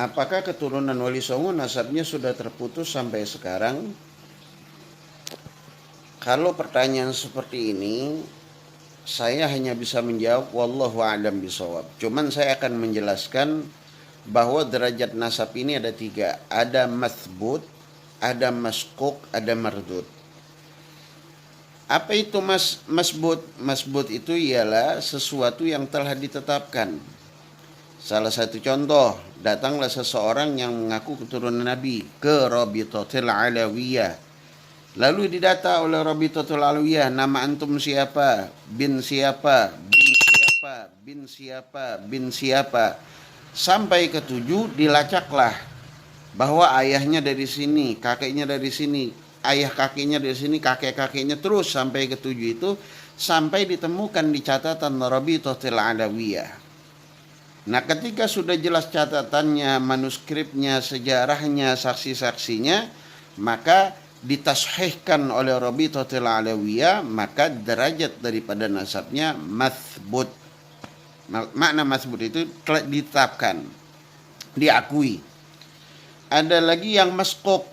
apakah keturunan Wali Songo nasabnya sudah terputus sampai sekarang? Kalau pertanyaan seperti ini, saya hanya bisa menjawab wallahu a'lam bishawab. Cuman saya akan menjelaskan bahwa derajat nasab ini ada 3. Ada mathbut, ada maskuk, ada mardud. Apa itu masbut? Masbut itu ialah sesuatu yang telah ditetapkan. Salah satu contoh, datanglah seseorang yang mengaku keturunan Nabi ke Rabitatul Alawiyah. Lalu didata oleh Rabitatul Alawiyah, nama antum siapa? Bin siapa? Bin siapa? Bin siapa? Bin siapa? Sampai ke 7 dilacaklah bahwa ayahnya dari sini, kakeknya dari sini, ayah kakeknya dari sini, kakek-kakeknya, terus sampai ke 7 itu, sampai ditemukan di catatan Rabitatul Alawiyah. Nah, ketika sudah jelas catatannya, manuskripnya, sejarahnya, saksi-saksinya, maka ditashihkan oleh Rabitatul Alawiyah, maka derajat daripada nasabnya mathbut. Makna mathbut itu telah ditetapkan, diakui. Ada lagi yang maskuk.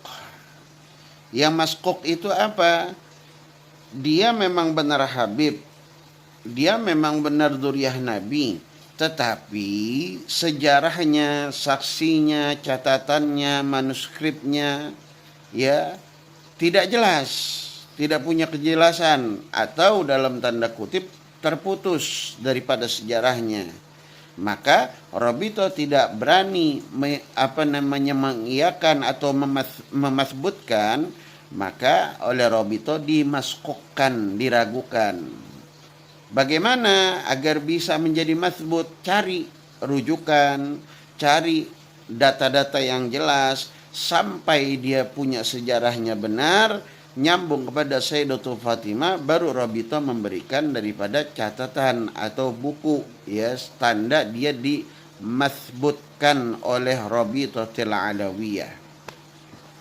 Yang maskuk itu apa? Dia memang benar Habib, dia memang benar dzurriyyah Nabi, tetapi sejarahnya, saksinya, catatannya, manuskripnya ya tidak jelas, tidak punya kejelasan, atau dalam tanda kutip terputus daripada sejarahnya. Maka Rabito tidak berani mengiyakan atau memasbutkan, maka oleh Rabito dimaskukkan, diragukan. Bagaimana agar bisa menjadi masbut? Cari rujukan, cari data-data yang jelas sampai dia punya sejarahnya benar, nyambung kepada Sayyidatul Fatimah, baru Rabito memberikan daripada catatan atau buku, ya, tanda dia dimasbutkan oleh Rabitatul Alawiyah.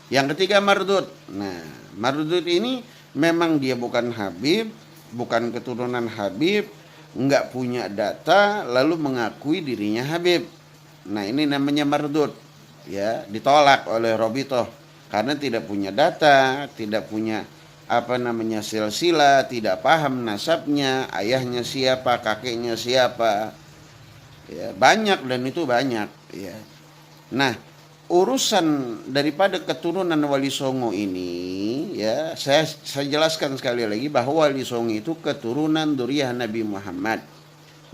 Yang ketiga mardud. Nah, mardud ini memang dia bukan Habib, bukan keturunan Habib, enggak punya data, lalu mengakui dirinya Habib. Nah, ini namanya mardud, ya, ditolak oleh Rabito karena tidak punya data, tidak punya silsilah, tidak paham nasabnya, ayahnya siapa, kakeknya siapa. Ya, banyak, dan itu banyak, ya. Nah, urusan daripada keturunan Wali Songo ini, ya, saya jelaskan sekali lagi bahwa Wali Songo itu keturunan dzurriyyah Nabi Muhammad.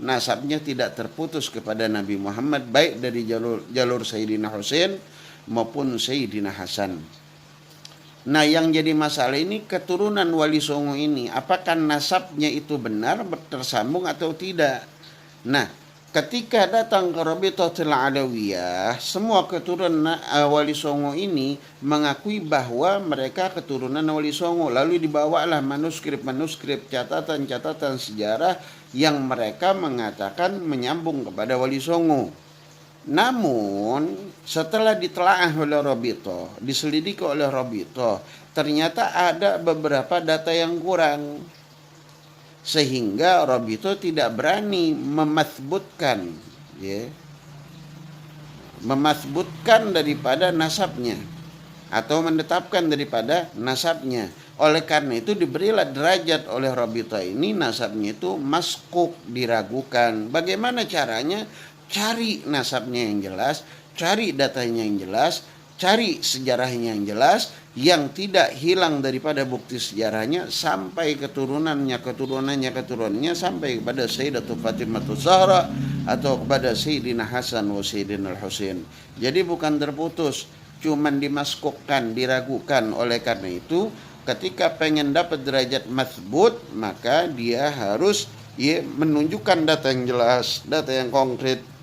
Nasabnya tidak terputus kepada Nabi Muhammad, baik dari jalur Sayyidina Husain maupun Sayyidina Hasan. Nah, yang jadi masalah ini keturunan Wali Songo ini, apakah nasabnya itu benar tersambung atau tidak? Nah, ketika datang ke Rabitatul Alawiyah, semua keturunan Wali Songo ini mengakui bahwa mereka keturunan Wali Songo. Lalu dibawalah manuskrip-manuskrip, catatan-catatan sejarah yang mereka mengatakan menyambung kepada Wali Songo. Namun setelah ditelaah oleh Rabito, diselidiki oleh Rabito, ternyata ada beberapa data yang kurang, sehingga Rabito tidak berani memasbutkan, ya, memasbutkan daripada nasabnya atau menetapkan daripada nasabnya. Oleh karena itu diberilah derajat oleh Rabito ini, nasabnya itu maskuk, diragukan. Bagaimana caranya? Cari nasabnya yang jelas, cari datanya yang jelas, cari sejarahnya yang jelas, yang tidak hilang daripada bukti sejarahnya, sampai keturunannya, sampai kepada Sayyidatul Fatimah Zahra atau kepada Sayyidina Hasan wa Sayyidina Husain. Jadi bukan terputus, cuman dimaskukkan, diragukan. Oleh karena itu, ketika pengen dapat derajat mathbut, maka dia harus menunjukkan data yang jelas, data yang konkret,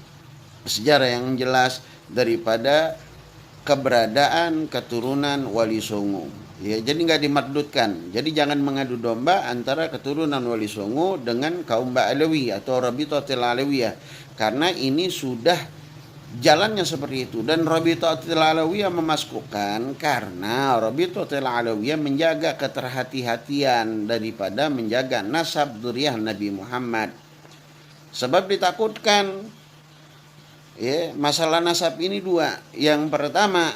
sejarah yang jelas daripada keberadaan keturunan Wali Songo. Ya, jadi nggak dimardutkan. Jadi jangan mengadu domba antara keturunan Wali Songo dengan kaum Ba'alawi atau Rabitatul Alawiyah, karena ini sudah jalannya seperti itu. Dan Rabitatul Alawiyah memaskukan karena Rabitatul Alawiyah menjaga keterhati-hatian daripada menjaga nasab dzurriyyah Nabi Muhammad. Sebab ditakutkan Ya, masalah nasab ini dua. Yang pertama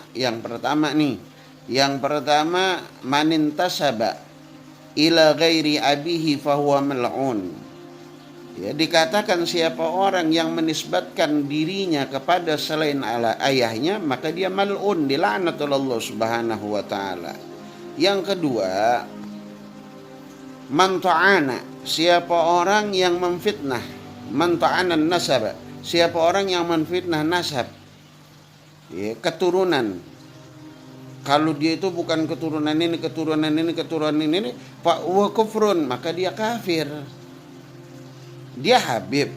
manintasaba ila ghairi abihi fahuwa mal'un. Ya, dikatakan siapa orang yang menisbatkan dirinya kepada selain ayahnya, maka dia mal'un, dilaknat oleh Allah Subhanahu wa taala. Yang kedua, man ta'ana, siapa orang yang memfitnah, man ta'ana nasab, siapa orang yang memfitnah nasab, ya, keturunan. Kalau dia itu bukan keturunan ini, fa huwa kufrun, maka dia kafir. Dia Habib,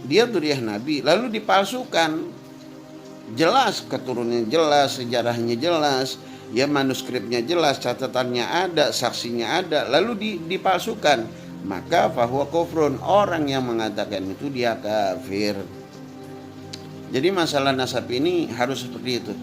dia Dzurriyyah Nabi, lalu dipalsukan. Jelas keturunannya jelas, sejarahnya jelas, ya manuskripnya jelas, catatannya ada, saksinya ada, lalu dipalsukan. Maka fahuwa kufrun, orang yang mengatakan itu dia kafir. Jadi masalah nasab ini harus seperti itu.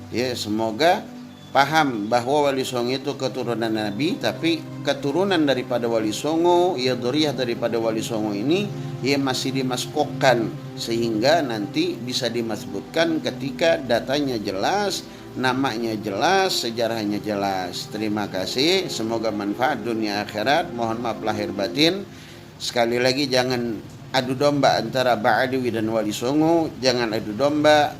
Ya, semoga paham bahwa Wali Songo itu keturunan Nabi, tapi keturunan daripada Wali Songo, ya dzurriyyah daripada Wali Songo ini, ya masih dimaskokkan sehingga nanti bisa dimasbutkan ketika datanya jelas, namanya jelas, sejarahnya jelas. Terima kasih, semoga manfaat dunia akhirat. Mohon maaf lahir batin. Sekali lagi, jangan adu domba antara Ba'alawi dan Wali Songo, jangan adu domba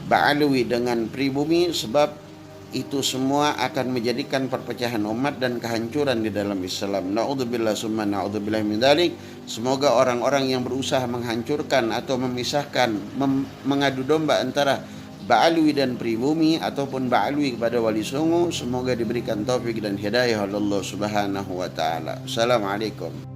Ba'alawi dengan pribumi, sebab itu semua akan menjadikan perpecahan umat dan kehancuran di dalam Islam. Na'udzubillah summa na'udzubillah min dzalik. Semoga orang-orang yang berusaha menghancurkan atau memisahkan, mengadu domba antara Ba'alawi dan pribumi ataupun Ba'alawi kepada Wali Songo, semoga diberikan taufik dan hidayah oleh Allah Subhanahu wa taala. Assalamualaikum.